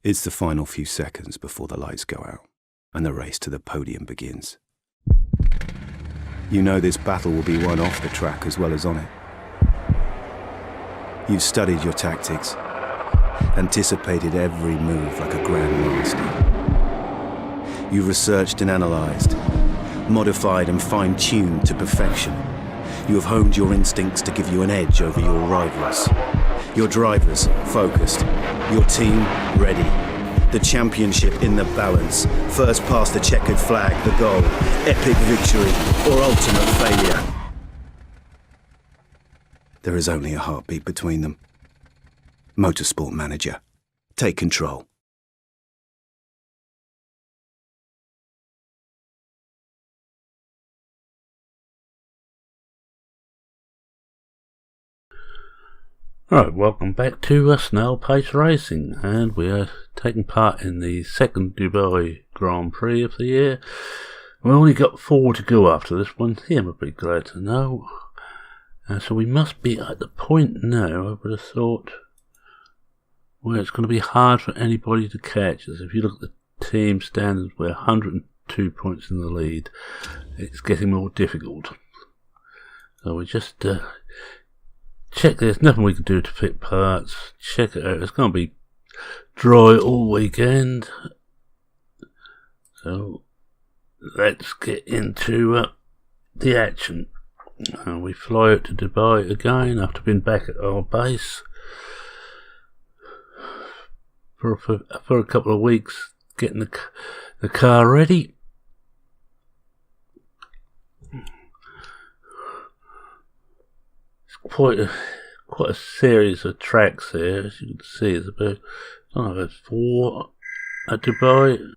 It's the final few seconds before the lights go out and the race to the podium begins. You know this battle will be won off the track as well as on it. You've studied your tactics, anticipated every move like a grandmaster. You've researched and analysed, modified and fine-tuned to perfection. You have honed your instincts to give you an edge over your rivals. Your drivers focused, your team ready. The championship in the balance. First past the checkered flag, the goal. Epic victory or ultimate failure. There is only a heartbeat between them. MotorSport Manager. Take control. Right, welcome back to Snail Pace Racing, and we are taking part in the second Dubai Grand Prix of the year. We only got 4 to go after this one. Him would be glad to know. So we must be at the point now, I would have thought, where it's going to be hard for anybody to catch us. If you look at the team standings, we're 102 points in the lead. It's getting more difficult. So we just check, there's nothing we can do to fit parts. Check it out. It's going to be dry all weekend. So let's get into the action. We fly out to Dubai again after being back at our base for a couple of weeks, getting the car ready. Quite a series of tracks here, as you can see. There's about 4 at Dubai.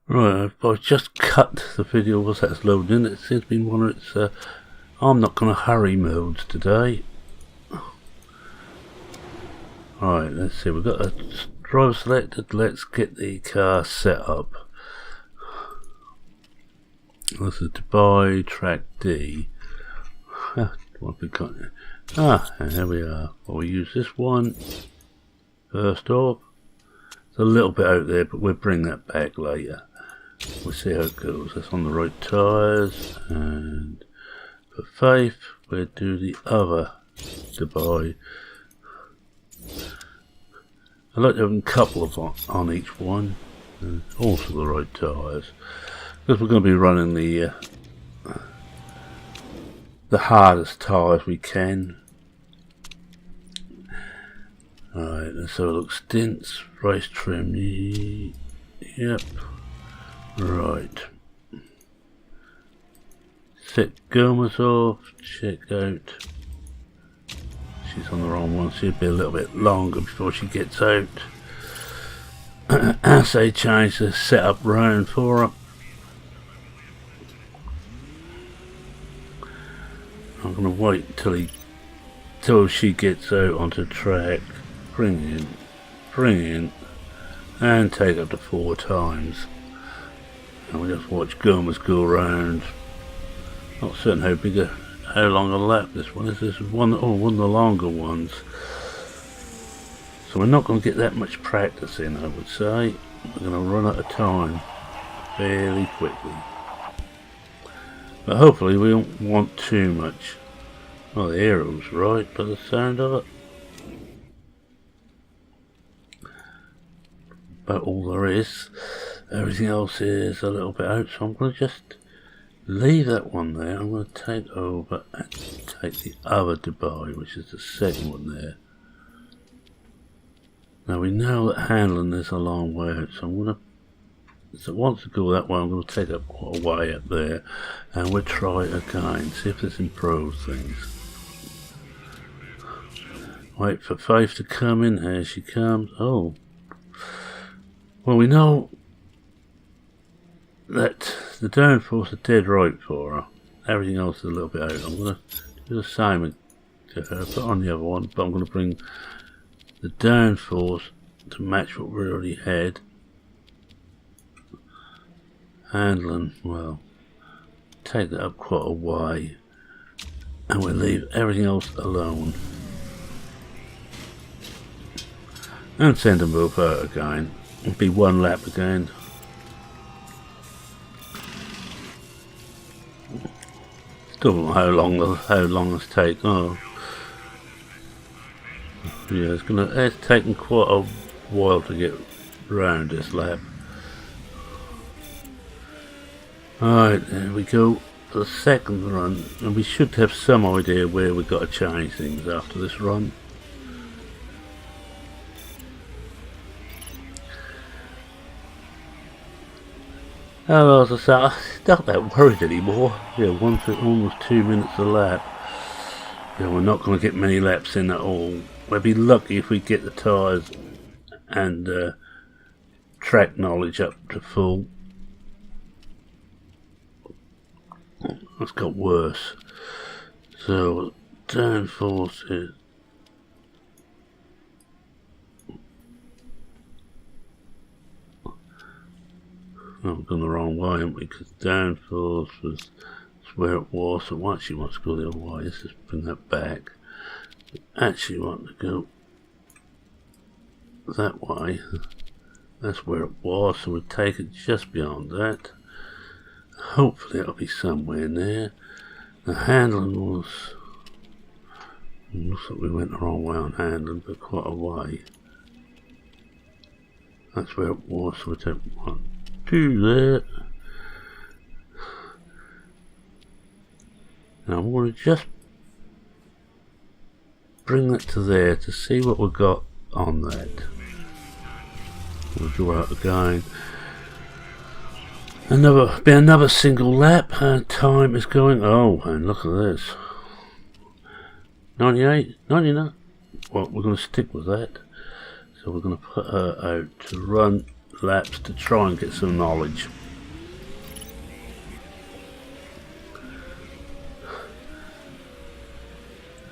Right, I've just cut the video whilst that's loading. It seems to be one of its I'm not going to hurry modes today. Right, let's see, we've got a driver selected. Let's get the car set up. This is Dubai track D. What have we got here? And here we are. Well, we use this one first off. It's a little bit out there, but we'll bring that back later. We'll see how it goes. That's on the right tyres, and for Faith, we'll do the other Dubai. I like to have a couple of on each one, and also the right tyres, because we're going to be running the hardest tyres we can. Alright, let's have a look. Stints, race trim. Yep. Right. Set Gomez off. Check out. She's on the wrong one. She'll be a little bit longer before she gets out. As they change the setup round for her. I'm going to wait till she gets out onto track, bring in, and take up to 4 times. And we just watch Gomez go around. Not certain how long a lap this one is. This is one of the longer ones. So we're not going to get that much practice in, I would say. We're going to run out of time fairly quickly. But hopefully we don't want too much. Well, the aero's right by the sound of it. About all there is. Everything else is a little bit out, so I'm going to just leave that one there. I'm going to take over and take the other Dubai, which is the second one there. Now we know that handling is a long way out, so I'm going to, so once I go that way, I'm going to take up quite a way up there, and we'll try it again, see if this improves things. Wait for Faith to come in. Here she comes. Oh, well, we know that the downforce is dead right for her. Everything else is a little bit out. I'm going to do the same to her, put on the other one, but I'm going to bring the downforce to match what we already had. Handling, well, take that up quite a way, and we'll leave everything else alone. and send them both out again. It'll be one lap again. Still don't know how long it's take. Oh, yeah, it's taken quite a while to get round this lap. Alright, there we go. The second run, and we should have some idea where we've got to change things after this run. Oh, as I say, I'm not that worried anymore. Yeah, almost 2 minutes a lap. Yeah, we're not going to get many laps in at all. We'll be lucky if we get the tyres and track knowledge up to full. It's got worse. So, downforce is... Oh, we've gone the wrong way, haven't we? Because downforce was where it was. So we actually want to go the other way. Let's just bring that back. We actually want to go that way. That's where it was. So we'll take it just beyond that. Hopefully it'll be somewhere near. The handling was... Looks like we went the wrong way on handling, but quite a way. That's where it was. So we'll take 1, 2 there. Now I'm going to just bring that to there to see what we've got on that. We'll draw out again. Another single lap, and time is going. Oh, and look at this. 98, 99. Well, we're going to stick with that. So we're going to put her out to run laps to try and get some knowledge.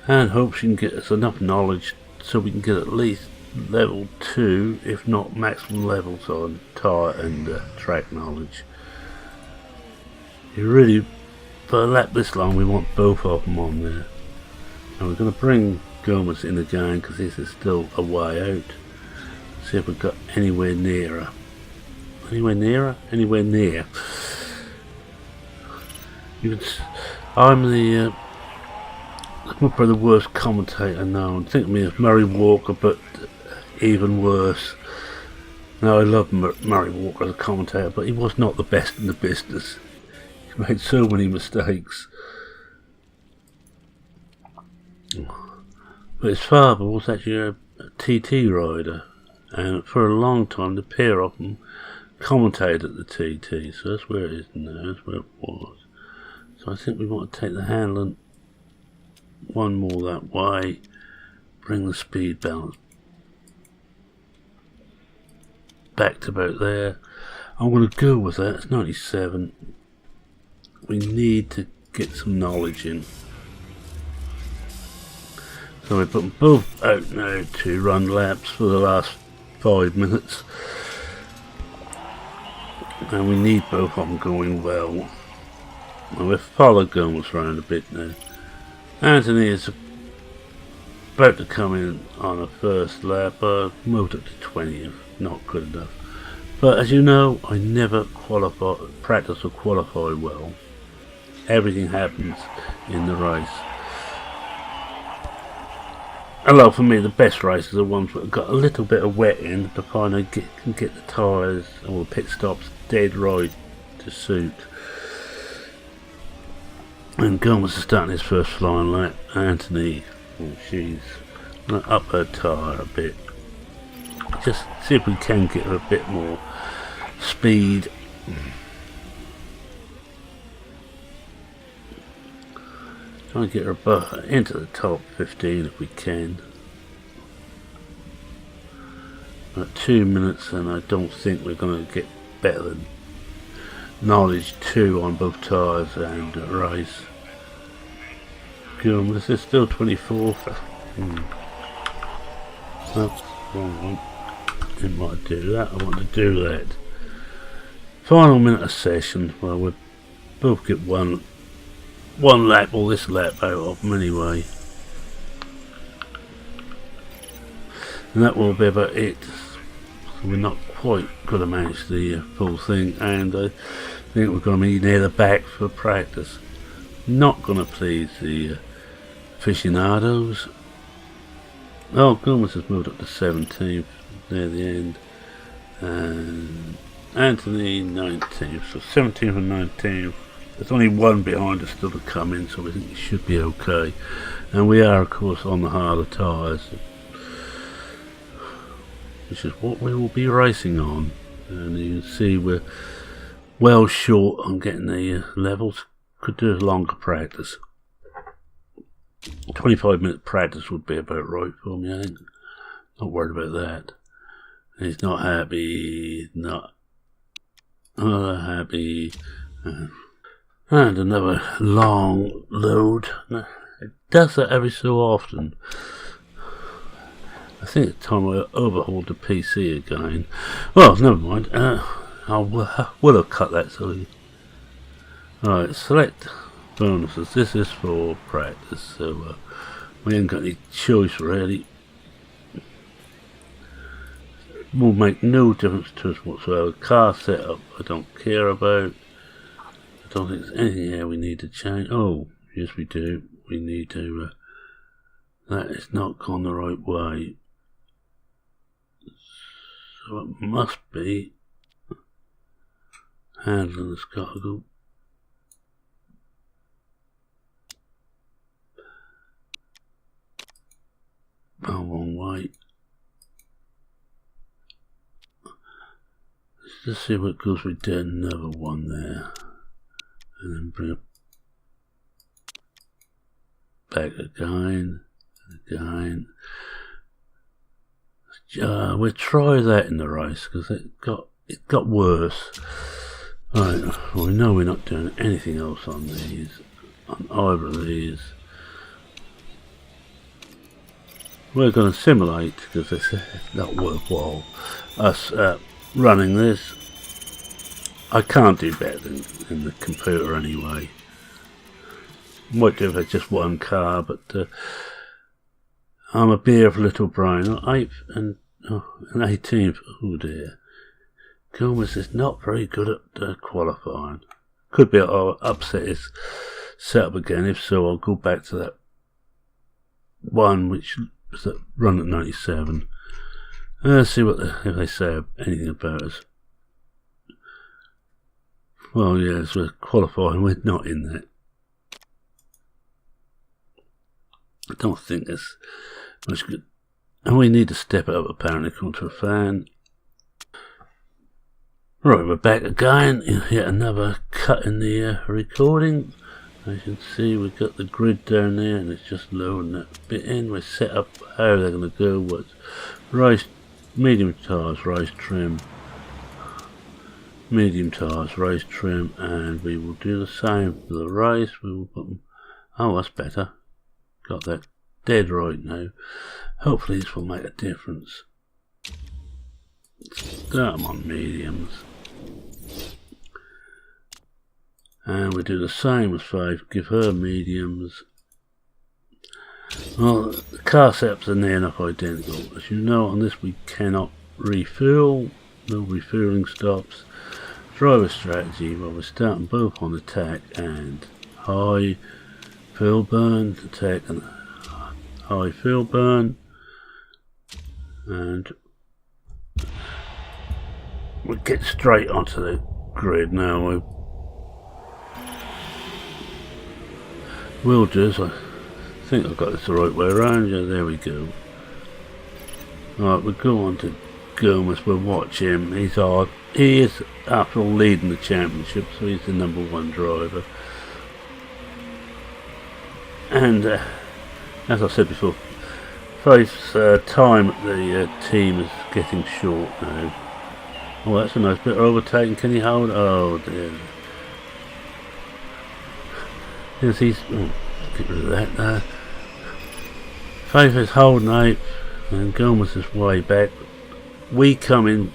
And hope she can get us enough knowledge so we can get at least level 2, if not maximum levels on tyre and track knowledge. You really, for a lap this long, we want both of them on there. And we're going to bring Gomez in again because this is still a way out. See if we've got anywhere nearer. Anywhere nearer? Anywhere near. I'm the probably the worst commentator known. Think of me as Murray Walker, but even worse. Now I love Murray Walker as a commentator, but he was not the best in the business. He made so many mistakes. But his father was actually a TT rider, and for a long time the pair of them commentated at the TT, so that's where it is now, that's where it was. So I think we want to take the handling one more that way, bring the speed balance back to about there. I'm going to go with that. It's 97. We need to get some knowledge in. So we put them both out now to run laps for the last 5 minutes. And we need both of them going well. And we've followed Gomez around a bit now. Anthony is about to come in on a first lap. Moved up to 20th. Not good enough. But as you know, I never practice or qualify well. Everything happens in the race. Although for me the best races are ones that have got a little bit of wet in to finally can get the tyres or the pit stops dead right to suit. And Gomez is starting his first flying lap. Anthony, she's going to up her tyre a bit. Just see if we can get her a bit more speed. Try and get her into the top 15 if we can. At 2 minutes, and I don't think we're going to get better than knowledge 2 on both tyres and race. This is still 24th. That's wrong one. Didn't want to do that. I want to do that. Final minute of session. Well, we both get one lap or this lap out of them anyway. And that will be about it. So we're not quite going to manage the full thing, and I think we're going to be near the back for practice. Not going to please the aficionados. Oh, Gomez has moved up to 17th near the end, and Anthony 19th, so 17th and 19th. There's only one behind us still to come in, so we think it should be okay. And we are, of course, on the harder tyres, which is what we will be racing on. And you can see we're well short on getting the levels. Could do a longer practice. 25-minute practice would be about right for me, I think. Not worried about that. He's not happy, not happy. And another long load. It does that every so often. I think it's time I overhauled the PC again. Well, never mind. We'll have cut that so. Alright, select bonuses. This is for practice, so we ain't got any choice really. Will make no difference to us whatsoever. Car setup I don't care about. I don't think there's anything here we need to change. Oh, yes we do. We need to. That is not gone the right way. So it must be. Handling has got to go. Oh, wrong way. Let's just see what goes. We did another one there. And then bring it back again. And again. We'll try that in the race because it got worse. Right, well, we know we're not doing anything else on these, on either of these. We're going to simulate because it's not worthwhile us running this. I can't do better than in the computer anyway. Might do if it's just one car, but I'm a beer of little brain. 8th and 18th. Oh dear. Gomez is not very good at qualifying. Could be I'll upset his setup again. If so, I'll go back to that one which was that run at 97. Let's see if they say anything about us. Well, yes, we're qualifying. We're not in that. I don't think there's much good. And we need to step it up apparently, according to a fan. Right, we're back again. Yet another cut in the recording. As you can see, we've got the grid down there and it's just loading that bit in. We're set up how they're going to go. What's race, medium tyres, race trim. Medium tyres, race trim. And we will do the same for the race. We will put them. Oh, that's better. Got that dead right now. Hopefully this will make a difference. Start them on mediums. And we do the same with 5, give her mediums. Well, the car setups are near enough identical. As you know, on this we cannot refuel, no refueling stops. Driver strategy, well, we're starting both on attack and high fuel burn, attack and high fuel burn. And we'll get straight onto the grid now. We'll do, I think I've got this the right way around. Yeah, there we go. Alright, we'll go on to Gomez. We'll watch him. He is, after all, leading the championship, so he's the #1 driver. And as I said before, Faith's time at the team is getting short now. Oh, that's a nice bit of overtaking. Can he hold? Oh dear. Yes, he's. Get rid of that. Faith is holding 8th, and Gomez is way back. We come in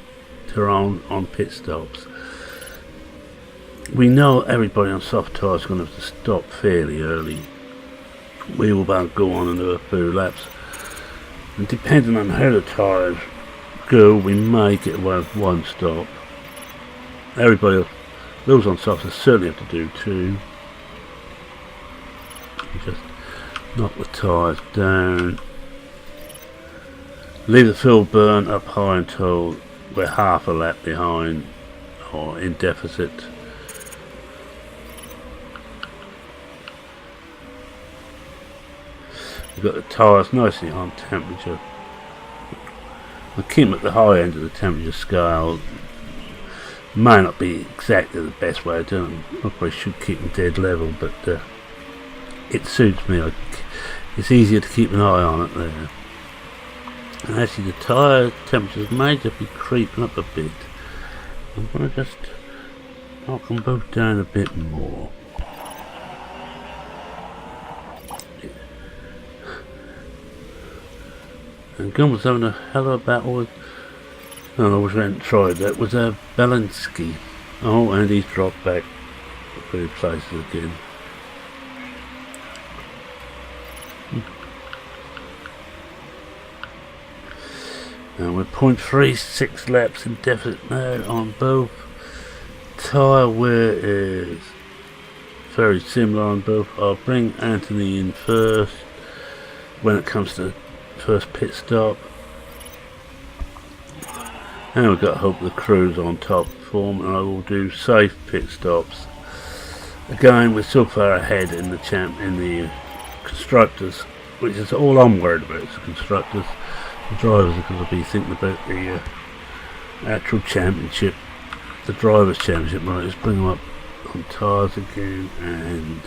to on pit stops. We know everybody on soft tyres is going to have to stop fairly early. We will about go on and do a few laps. And depending on how the tyres go, we may get away with one stop. Everybody else, those on softs, certainly have to do two. Just knock the tyres down. Leave the fuel burn up high until we're half a lap behind or in deficit. We've got the tyres nicely on temperature. I'll keep them at the high end of the temperature scale. May not be exactly the best way of doing them. I probably should keep them dead level, but it suits me. It's easier to keep an eye on it there. And actually the tyre temperatures may just be creeping up a bit. I'm going to just knock them both down a bit more. And Gunn was having a hell of a battle with, I wish I hadn't tried that, was Belinsky. Oh, and he's dropped back a few places again. And we're 0.36 laps in deficit now on both. Tyre wear is very similar on both. I'll bring Anthony in first when it comes to first pit stop. And we've got to hope the crew's on top form, and I will do safe pit stops. Again, we're so far ahead in the constructors, which is all I'm worried about. Is the constructors. The drivers are going to be thinking about the actual championship, the drivers' championship. Right, let's bring them up on tyres again and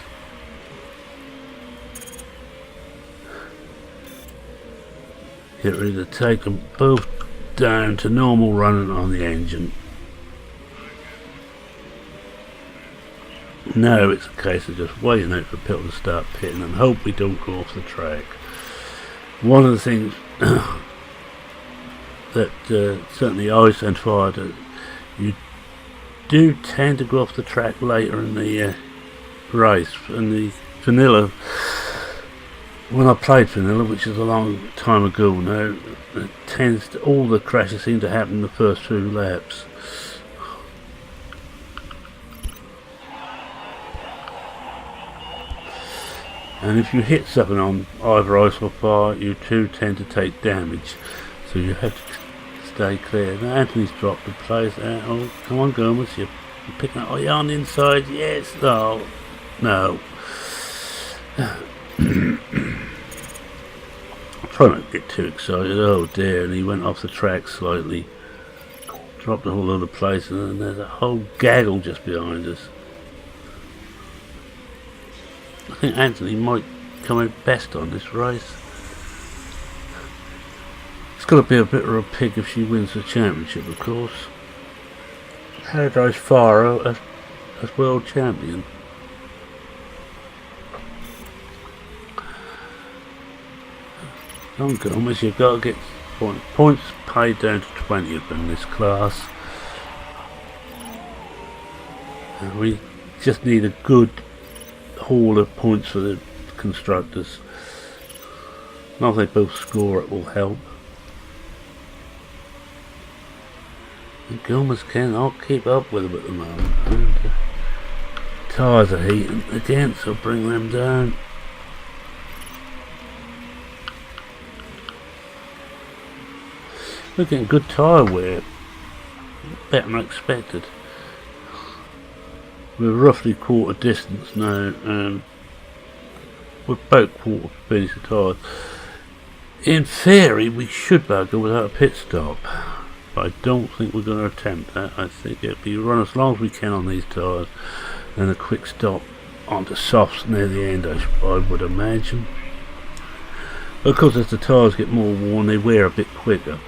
get ready to take them both down to normal running on the engine. Now it's a case of just waiting out for people to start pitting and hope we don't go off the track. One of the things that certainly ICE and Fire do, you do tend to go off the track later in the race. And the vanilla, when I played vanilla, which is a long time ago now, it tends to, all the crashes seem to happen in the first few laps. And if you hit something on either ice or fire, you too tend to take damage, so you have to stay clear. Now Anthony's dropped the place. Oh, come on, Gomez, you're picking up. Oh, you're on the inside. Yes. Oh, no. Try not to get too excited. Oh dear! And he went off the track slightly, dropped a whole lot of place, and then there's a whole gaggle just behind us. I think Anthony might come out best on this race. It's got to be a bit of a pig if she wins the championship, of course. Paradise Faro as world champion. Come on, Gomez, you've got to get points paid down to 20 of them in this class. And we just need a good haul of points for the constructors. Not if they both score, it will help. And Gomez I'll keep up with them at the moment. And tyres are heating again, so bring them down. We're getting good tyre wear, better than I expected. We're roughly quarter distance now, and we're about quarter finish the tyres. In theory, we should be able to go without a pit stop, but I don't think we're going to attempt that. I think it'll be run as long as we can on these tyres, and a quick stop onto softs near the end, I would imagine. Because as the tyres get more worn, they wear a bit quicker.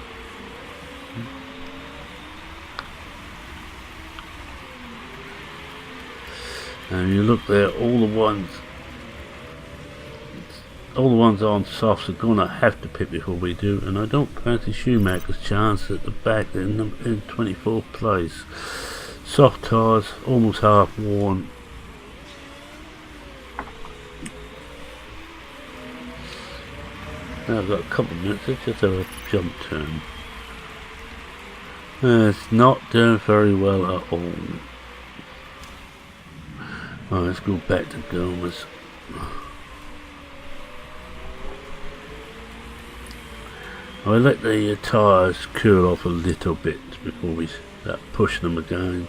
And you look there, all the ones on softs are going to have to pit before we do, and I don't fancy Schumacher's chance at the back in 24th place. Soft tyres, almost half worn. Now I've got a couple of minutes, let's just have a jump turn. It's not doing very well at all. Right, let's go back to Gomez. I let the tyres cool off a little bit before we start pushing them again.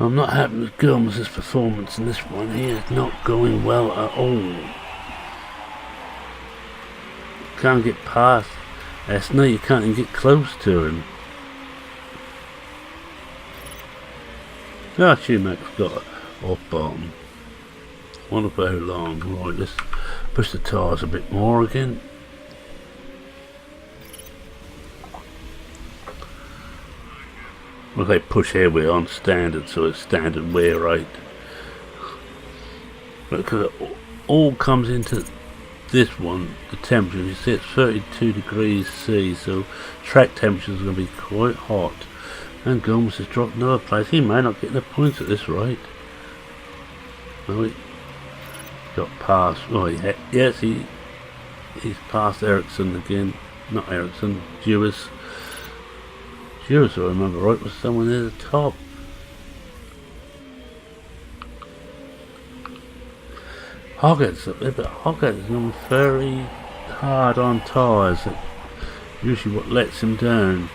I'm not happy with Gomez's performance in this one. He is not going well at all. Can't get past Esna, you can't even get close to him. Ah, Schumach's got off bottom. Wonder for how long. Right, let's push the tyres a bit more again. Well, they push here, we're on standard, so it's standard wear rate. But because it all comes into this one, the temperature, you see it's 32 degrees C, so track temperature is going to be quite hot. And Gomez has dropped another place. He may not get the points at this rate. Well, he got past. Oh, yes, he's passed Ericsson again. Not Ericsson, Dewis. Dewis, if I remember right, was someone near the top. Hoggett's up there, but Hoggett is normally very hard on tyres. That's usually what lets him down.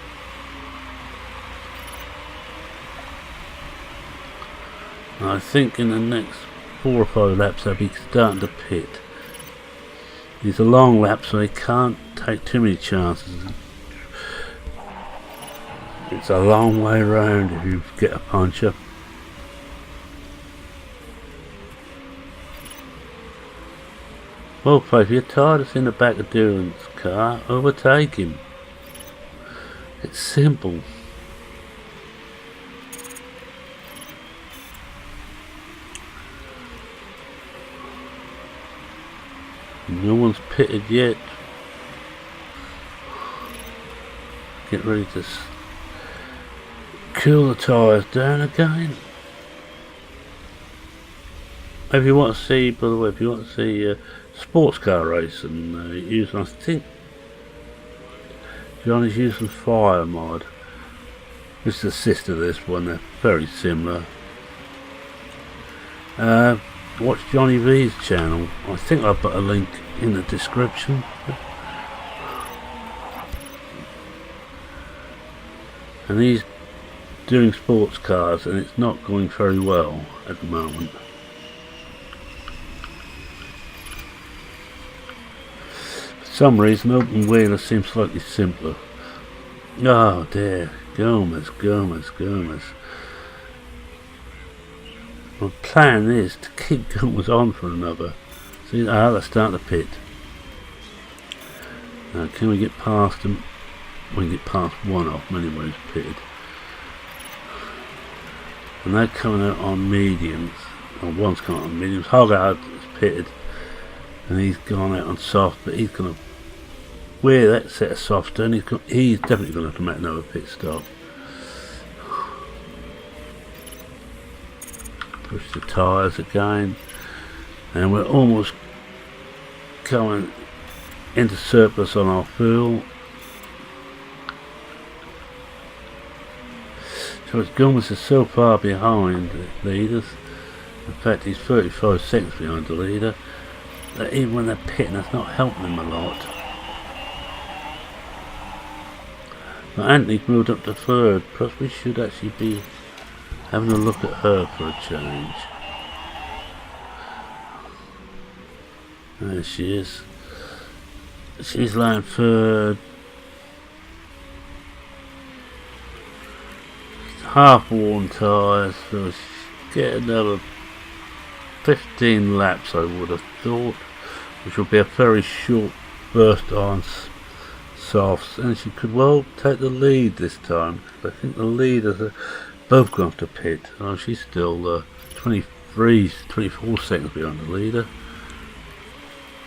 I think in the next 4 or 5 laps they'll be starting to pit. These are long laps, so they can't take too many chances. It's a long way round if you get a puncher. Well, if you're tired of in the back of Duran's car, overtake him. It's simple. No one's pitted yet. Get ready to cool the tyres down again. If you want to see, by the way, if you want to see sports car racing, using, I think Johnny's using Fire Mod. This is the sister of this one, they're very similar. Watch Johnny Vee's channel. I think I'll put a link in the description. And he's doing sports cars and it's not going very well at the moment. For some reason open wheeler seems slightly simpler. Oh dear, Gomez. My plan is to keep Gomez on for another. See, they're starting to pit. Now, can we get past them? We can get past one of them anyway, who's pitted. And they're coming out on mediums. Or one's coming out on mediums. Hogarth is pitted. And he's gone out on soft, but he's going to wear that set of softs and he's definitely going to have to make another pit stop. Push the tyres again, and we're almost going into surplus on our fuel. So as Gomez is so far behind the leaders, in fact he's 35 seconds behind the leader, that even when they're pitting that's not helping them a lot. But Anthony's moved up to third, plus we should actually be having a look at her for a change. There she is. She's lying third. Half worn tyres, so she'll get another 15 laps I would have thought, which will be a very short burst on softs, and she could well take the lead this time. I think the leaders are both gone to pit. Oh, she's still 24 seconds behind the leader.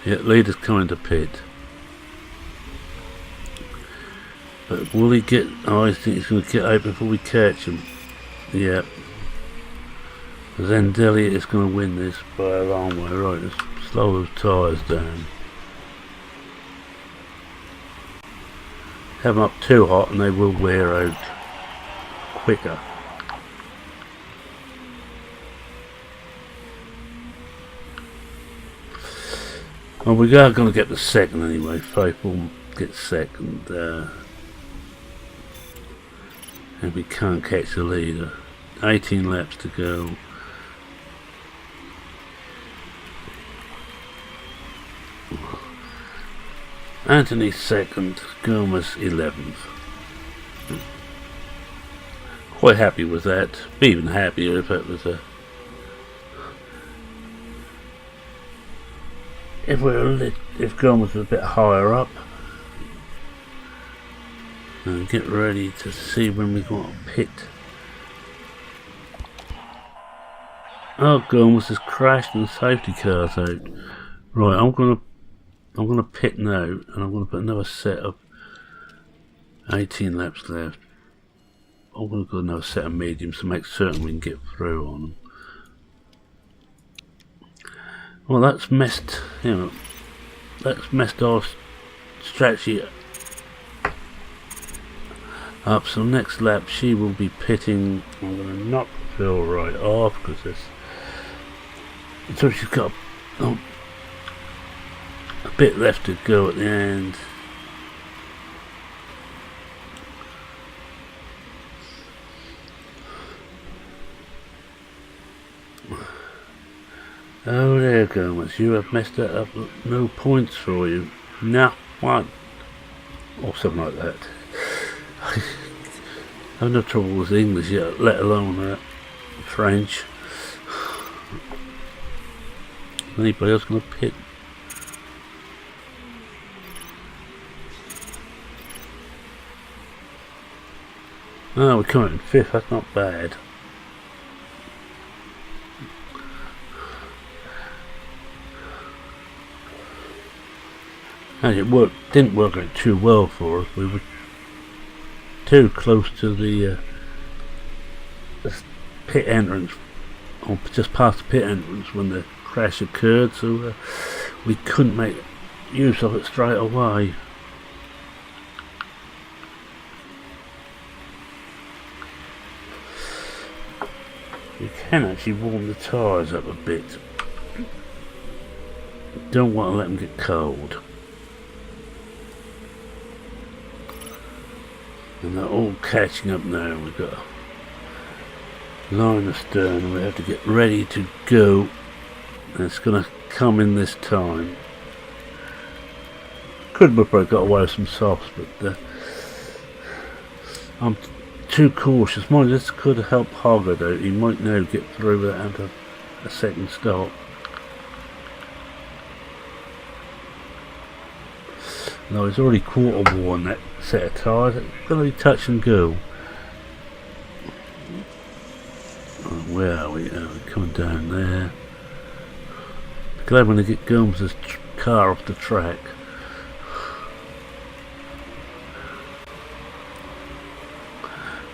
Yeah, leader's coming to pit. But will he get... Oh, I think he's going to get out before we catch him. Yeah. Zendelli is going to win this by a long way. Right, let's slow those tyres down. Have them up too hot and they will wear out quicker. Well, we are going to get the second anyway. Faith will get second. And we can't catch the leader. 18 laps to go. Anthony second, Gomez 11th. Quite happy with that. Be even happier if it was a... If Gomez was a bit higher up. And get ready to see when we got a pit. Oh, Gomez has crashed and the safety car's out. Right, I'm gonna pit now, and I'm gonna put another set of 18 laps left. I'm gonna go another set of mediums to make certain we can get through on them. Well, that's messed, that's messed our strategy up. So next lap she will be pitting. I'm gonna knock Phil right off because this. So she's got a bit left to go at the end. Oh, there, Gomez, you have messed that up. No points for you. Nah, one. Or something like that. I have no trouble with English yet, let alone French. Anybody else going to pit? Oh, we're coming in 5th, that's not bad. And it didn't work out too well for us. We were too close to the pit entrance, or just past the pit entrance when the crash occurred, so we couldn't make use of it straight away. You can actually warm the tyres up a bit. Don't want to let them get cold. And they're all catching up now. We've got a line astern and we have to get ready to go. And it's going to come in this time. Could have probably got away with some softs, but I'm too cautious. Mind, this could help Hoggard out. He might now get through without a second stop. No, he's already quarter worn that set of tyres. It's going to be touch and go. Oh, where are we? We're coming down there. Glad when they get Gomez's car off the track.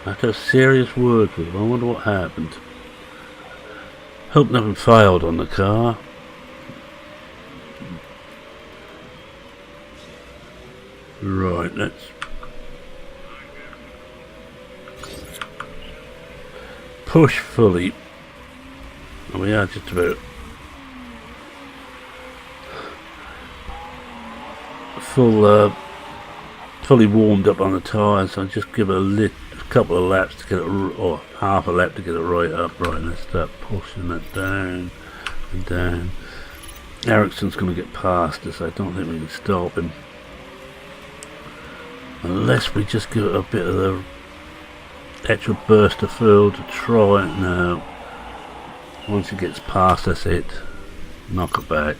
I had a serious word with him. I wonder what happened. Hope nothing failed on the car. Right, let's push fully. We are just about fully warmed up on the tyres. So I'll just give it a couple of laps to get it, or half a lap to get it right up. Right, let's start pushing it down and down. Ericsson's going to get past us. I don't think we can stop him. Unless we just give it a bit of the extra burst of fuel to try it now. Once it gets past, that's it. Knock it back.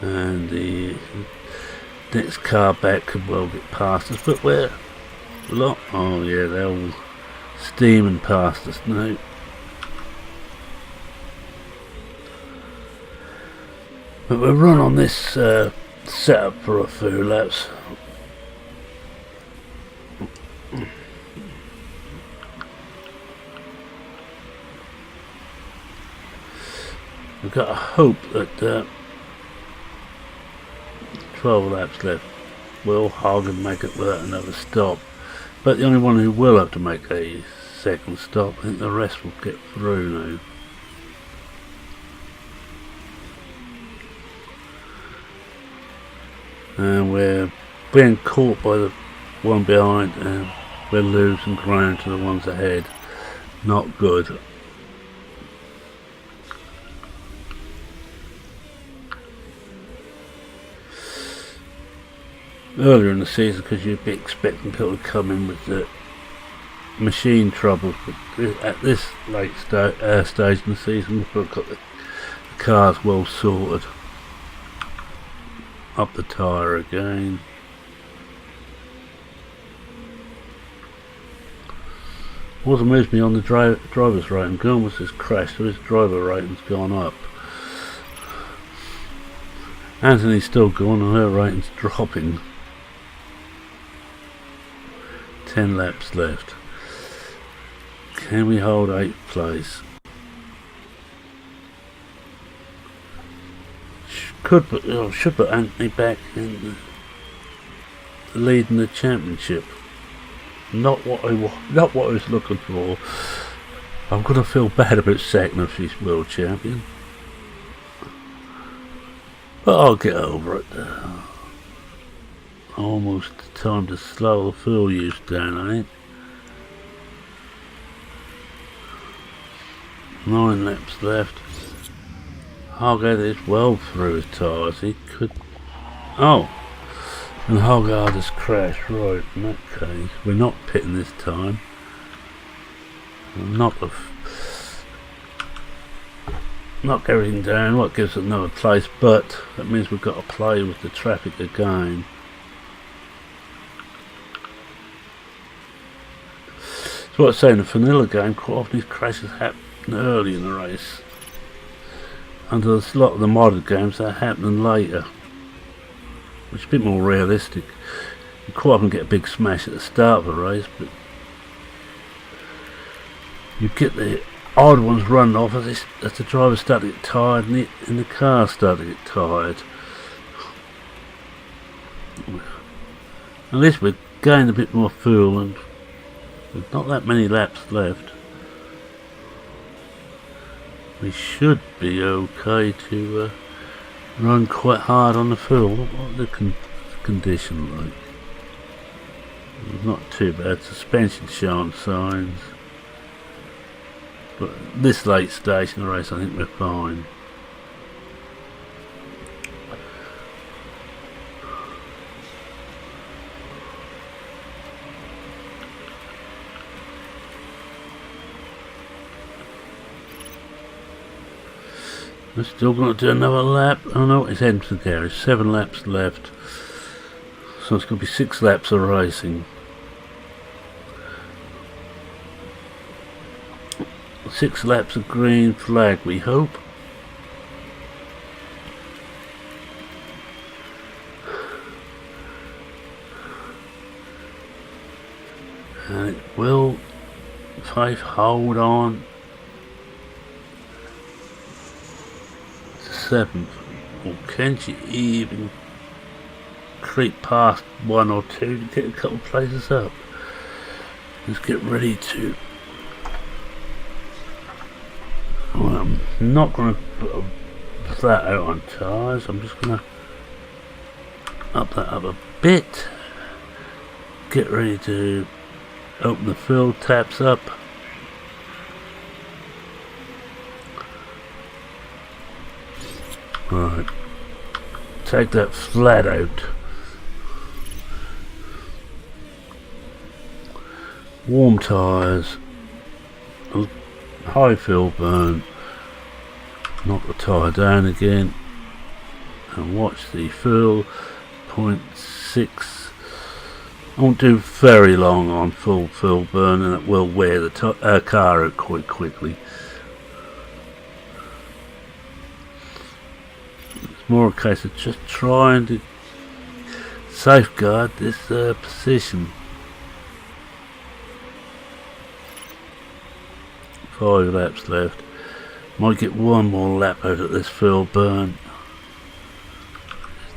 And the next car back could well get past us, but we're oh yeah, they're all steaming past us now. But we'll run on this setup for a few laps. We've got to hope that 12 laps left. Will Hogan make it without another stop? But the only one who will have to make a second stop, I think the rest will get through now. And we're being caught by the one behind, and we're losing ground to the ones ahead. Not good. Earlier in the season, because you'd be expecting people to come in with the machine troubles, but at this late stage in the season, we've got the cars well sorted. Up the tyre again. What amused me on the driver's rating, Gilmour's has crashed, so his driver rating's gone up. Anthony's still going and her rating's dropping. 10 laps left. Can we hold 8th place? Should put Anthony back in the lead in the championship. Not what I was looking for. I'm gonna feel bad about second if she's world champion, but I'll get over it. Almost time to slow the fuel use down, I think. 9 laps left. Hogard is well through his tyres. He could. Oh, and Hogard has crashed. Right, in that case, we're not pitting this time. Knock everything down. What gives us another place? But that means we've got to play with the traffic again. So what I say in the vanilla game, quite often these crashes happen early in the race. Under a lot of the modded games, they're happening later, which is a bit more realistic. You quite often get a big smash at the start of the race, but you get the odd ones running off as the drivers start to get tired and the cars start to get tired. At least we're gaining a bit more fuel and there's not that many laps left. We should be okay to run quite hard on the fuel. What the condition like? Not too bad. Suspension showing signs. But this late stage in the race, I think we're fine. We're still going to do another lap. Oh no, it's heading to the garage. 7 laps left. So it's going to be 6 laps of racing. 6 laps of green flag, we hope. And it will, if I hold on, 7th, or can she even creep past 1 or 2 to get a couple places up? Let's get ready to. Well, I'm not going to put that out on tyres. I'm just going to up that up a bit. Get ready to open the fill taps up. Right, take that flat out. Warm tyres, high fuel burn, knock the tyre down again, and watch the fuel, 0.6. I won't do very long on full fuel burn, and it will wear the car out quite quickly. More a case of just trying to safeguard this position. 5 laps left. Might get one more lap out of this fuel burn.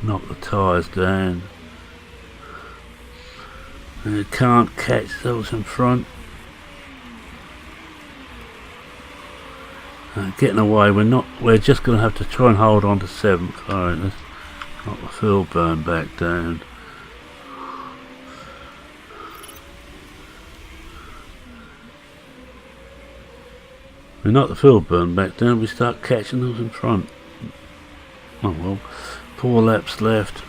Knock the tyres down. And you can't catch those in front. Getting away, we're just going to have to try and hold on to 7th. Alright, let's knock the fuel burn back down. We knock the fuel burn back down, we start catching those in front. Oh well, 4 laps left.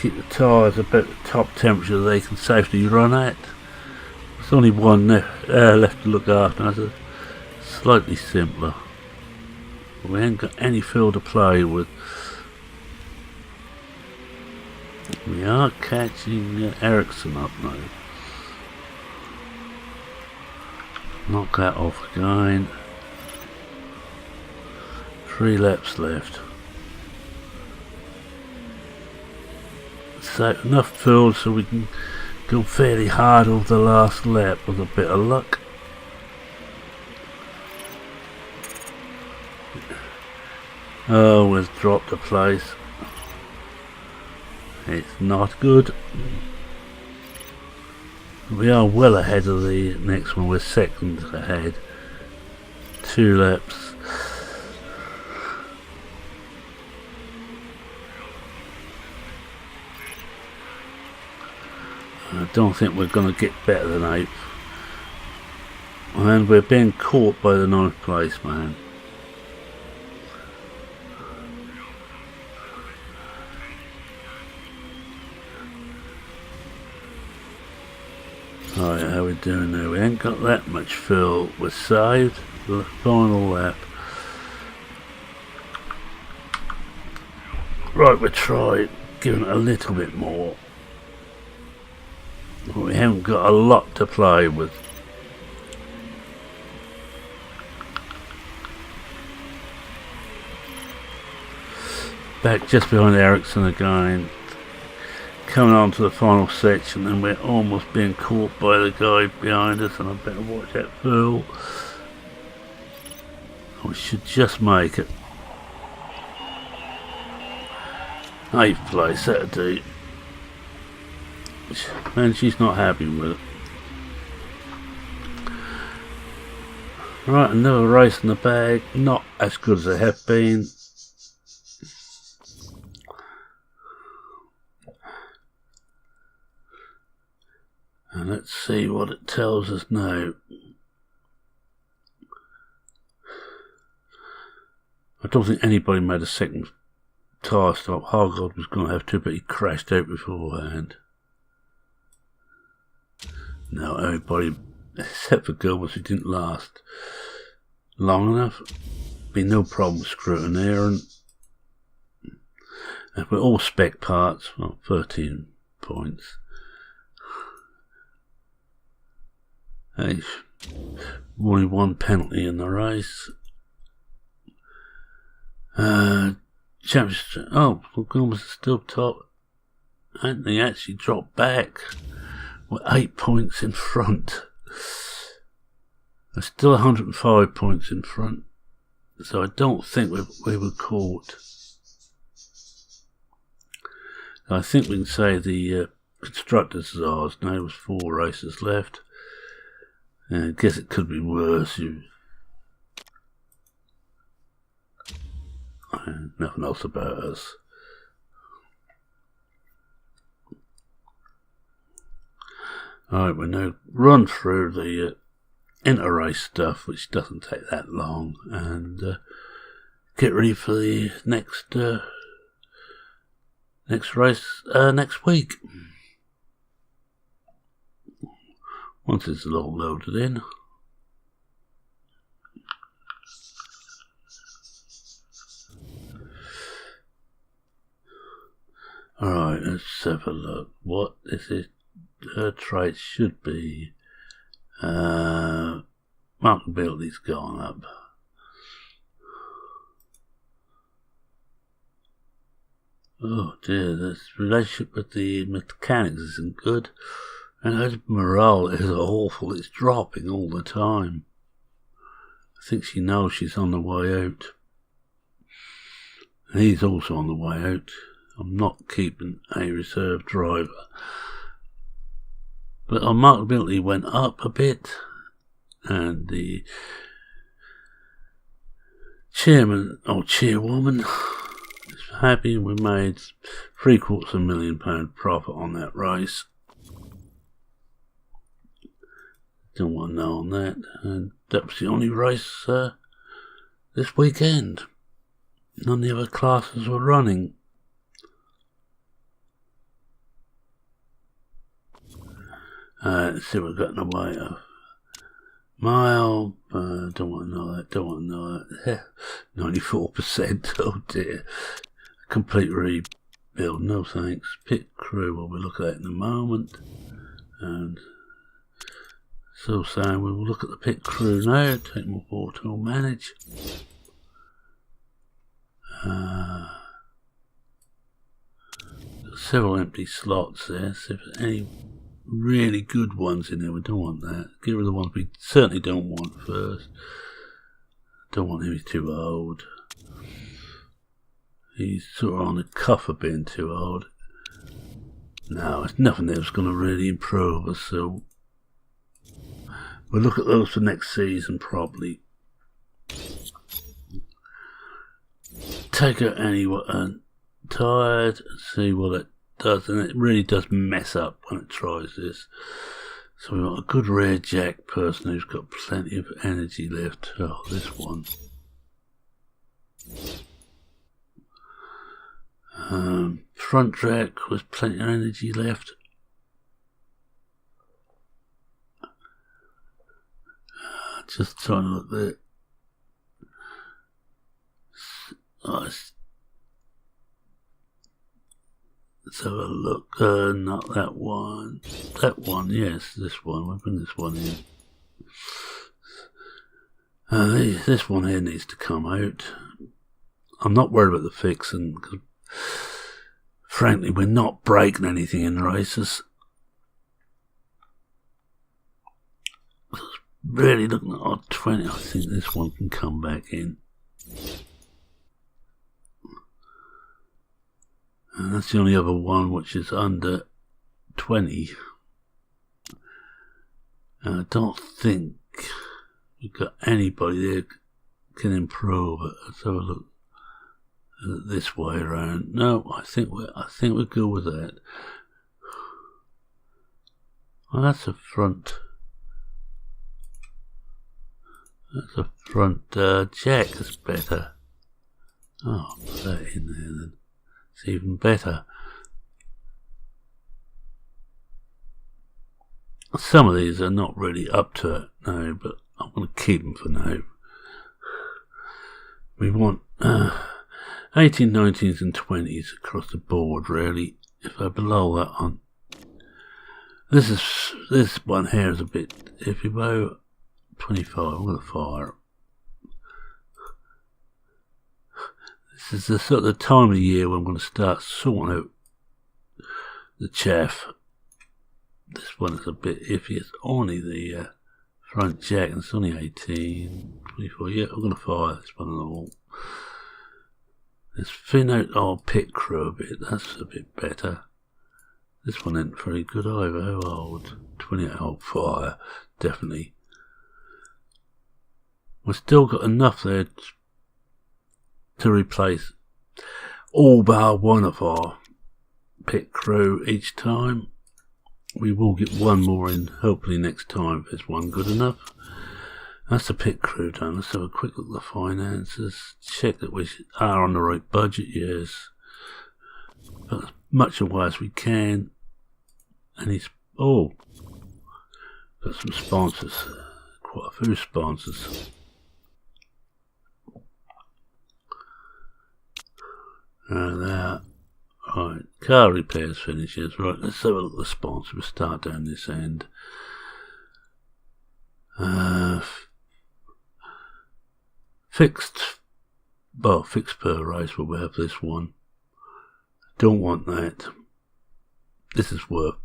Keep the tyres about the top temperature they can safely run at. There's only one left to look after, that's slightly simpler. We ain't got any fuel to play with. We are catching Ericsson up now. Knock that off again. 3 laps left. So enough fuel so we can go fairly hard over the last lap with a bit of luck. Oh, we've dropped a place. It's not good. We are well ahead of the next one, we're 2nd ahead. 2 laps. I don't think we're going to get better than 8th. And we're being caught by the 9th place man. Alright, how we doing now? We ain't got that much fuel. We're saved. The final lap. Right, we'll try giving it a little bit more. We haven't got a lot to play with. Back just behind Ericsson again. Coming on to the final section, and we're almost being caught by the guy behind us, and I better watch that fuel. We should just make it. 8th place, that'll do. And she's not happy with it. Right, another race in the bag. Not as good as they have been. And let's see what it tells us now. I don't think anybody made a second tyre stop. Hargod was going to have to, but he crashed out beforehand. No, everybody, except for Gilbert, who didn't last long enough. Been no problem with screwing there, and we're all spec parts. Well, 13 points. Hey, only 1 penalty in the race. Championship. Oh, Gilbert is still top. Anthony actually dropped back. We're 8 points in front. We're still 105 points in front. So I don't think we were caught. I think we can say the constructors is ours now with 4 races left. I guess it could be worse. Nothing else about us. Alright, we're now run through the inter-race stuff, which doesn't take that long, and get ready for the next race next week. Once it's all loaded in. Alright, let's have a look. What this is, her traits should be. Markability's gone up. Oh dear, this relationship with the mechanics isn't good. And her morale is awful. It's dropping all the time. I think she knows she's on the way out. And he's also on the way out. I'm not keeping a reserve driver. But our marketability went up a bit. And the chairman, or chairwoman, is happy. We made £750,000 profit on that race. Don't want to know on that. And that was the only race this weekend. None of the other classes were running. Let's see what we've got in the way of. Mile, don't want to know that, 94%, oh dear. Complete rebuild, no thanks. Pit crew, we'll look at that in a moment. And so saying, we will look at the pit crew now, take MotorSport Manager. Several empty slots there, see if there's any really good ones in there. We don't want that. Get rid of the ones we certainly don't want first. Don't want him, he's too old. He's sort of on the cuff of being too old. No, it's nothing that's going to really improve us, so we'll look at those for next season probably. Take out anyone tired and see what it does, and it really does mess up when it tries this. So we've got a good rear jack person who's got plenty of energy left. Oh, this one. Front jack with plenty of energy left. Just trying to look there. Let's have a look. Not that one. That one, yes, this one. We'll bring this one in. This one here needs to come out. I'm not worried about the fixing, because frankly, we're not breaking anything in races. Really looking at our 20, I think this one can come back in. And that's the only other one which is under 20. And I don't think we've got anybody there can improve it. Let's have a look at it this way around. No, I think we're good with that. Well, that's a front. That's a front jack. That's better. Oh, put that in there then. It's even better. Some of these are not really up to it now, but I'm going to keep them for now. We want 18, 19s and 20s across the board, really. If they're below that on this one here is a bit iffy, about 25. I'm going to fire. This is the sort of time of the year when I'm going to start sorting out the chaff. This one is a bit iffy. It's only the front jack, and it's only 18, 24. Yeah, I'm going to fire this one and all. Let's thin out our pit crew a bit. That's a bit better. This one ain't very good either. How old? 28 old fire. Definitely. We've still got enough there to replace all bar one of our pit crew each time. We will get one more in hopefully next time if there's one good enough. That's the pit crew done. Let's have a quick look at the finances. Check that we are on the right budget, yes. But as much away as we can. And he's got some sponsors. Quite a few sponsors. Right, car repairs finishes. Right, let's have a look at the sponsor. We'll start down this end. Fixed per race, we'll have this one. Don't want that. This is worth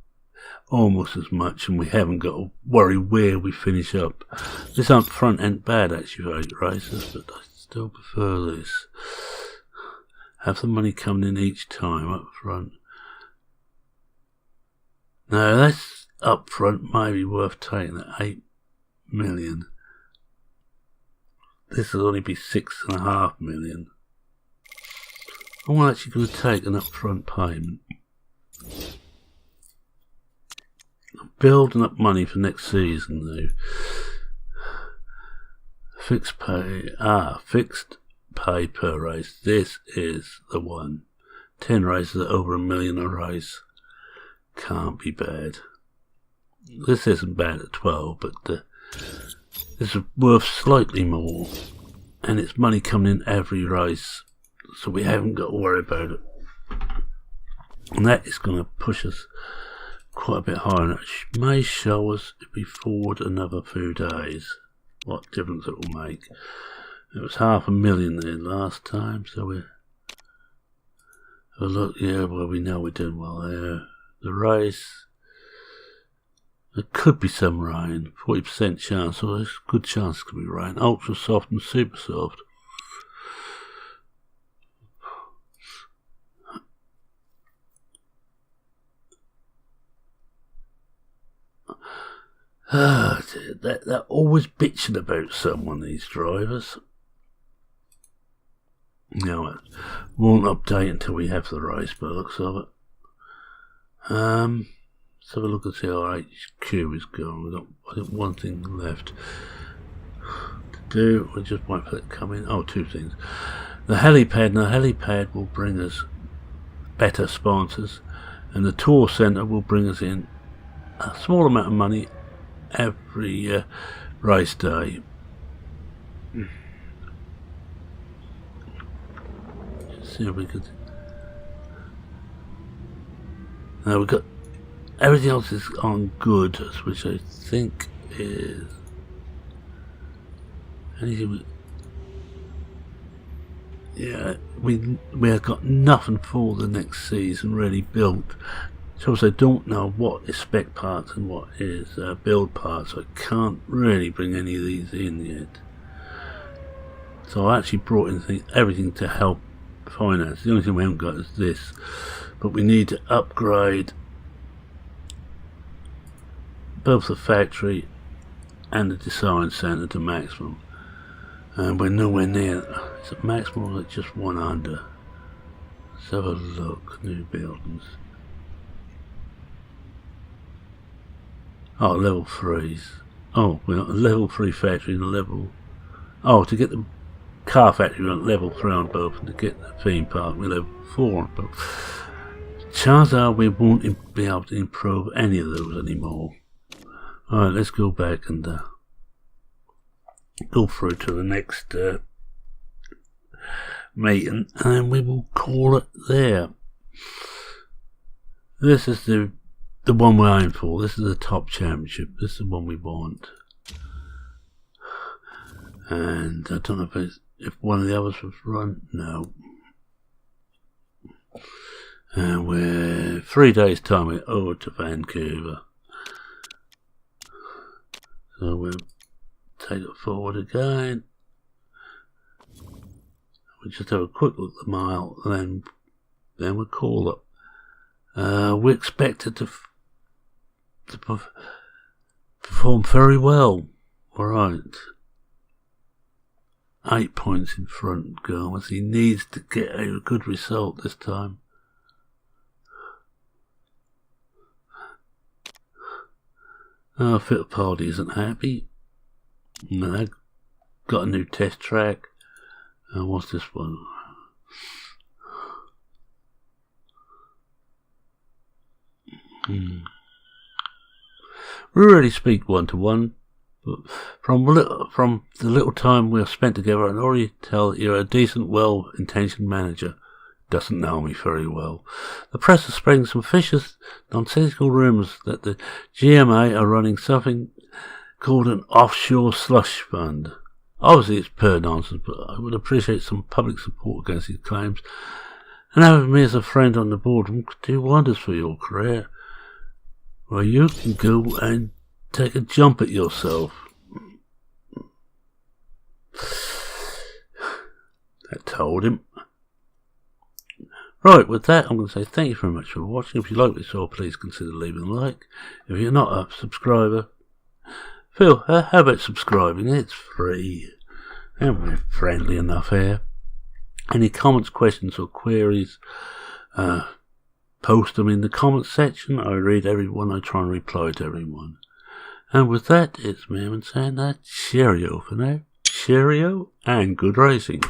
almost as much, and we haven't got to worry where we finish up. This up front ain't bad actually for 8 races, but I still prefer this. Have the money coming in each time up front. Now that's up front may be worth taking at 8 million. This will only be 6.5 million. I'm actually going to take an upfront payment. I'm building up money for next season though. Fixed pay per race. This is the one. 10 races at over $1 million a race. Can't be bad. This isn't bad at 12, but this is worth slightly more. And it's money coming in every race. So we haven't got to worry about it. And that is going to push us quite a bit higher. And it may show us, if we forward another few days, what difference it will make. It was $500,000 there last time, so we have a look. Yeah, well, we know we're doing well there. The race, there could be some rain, 40% chance, so there's a good chance it could be rain. Ultra soft and super soft. They're always bitching about someone, these drivers. No, it won't update until we have the race by the looks of it. Let's have a look and see how our HQ is going. We've got, I think, one thing left to do. We'll just wait for it to come in. Oh, 2 things. The helipad. Now, the helipad will bring us better sponsors, and the tour centre will bring us in a small amount of money every race day. See if we could. Now we've got everything else is on good, which I think is anything. We have got nothing for the next season really built. So I don't know what is spec parts and what is build parts. I can't really bring any of these in yet. So I actually brought in everything to help finance. The only thing we haven't got is this, but we need to upgrade both the factory and the design centre to maximum, and we're nowhere near. Is it maximum or just one under? Let's have a look. New buildings. Oh, level 3s. Oh, we're not a level 3 factory and a level. Oh, to get the car factory, we're at level 3 on both, and to get the theme park, we're level 4 on both. Chances are we won't be able to improve any of those anymore. Alright, let's go back and go through to the next meeting, and we will call it there. This is the one we're aiming for. This is the top championship. This is the one we want. And I don't know if one of the others was run. No. And we're 3 days time we're over to Vancouver. So we'll take it forward again. We just have a quick look at the mile, and then we'll call it. We expected to perform very well. Alright. 8 points in front, Gomez. He needs to get a good result this time. Fittipaldi isn't happy. No, they've got a new test track. What's this one? We really speak one-to-one, but from the little time we've spent together, I can already tell that you're a decent, well-intentioned manager. Doesn't know me very well. The press is spreading some vicious, nonsensical rumours that the GMA are running something called an offshore slush fund. Obviously it's pure nonsense, but I would appreciate some public support against these claims, and having me as a friend on the board could do wonders for your career. where you can go and take a jump at yourself. That told him. Right, with that, I'm going to say thank you very much for watching. If you like this show, please consider leaving a like. If you're not a subscriber, Phil, how about subscribing? It's free. And we're friendly enough here. Any comments, questions or queries, post them in the comments section. I read everyone. I try and reply to everyone. And with that, it's me saying that cheerio for now. Cheerio and good racing.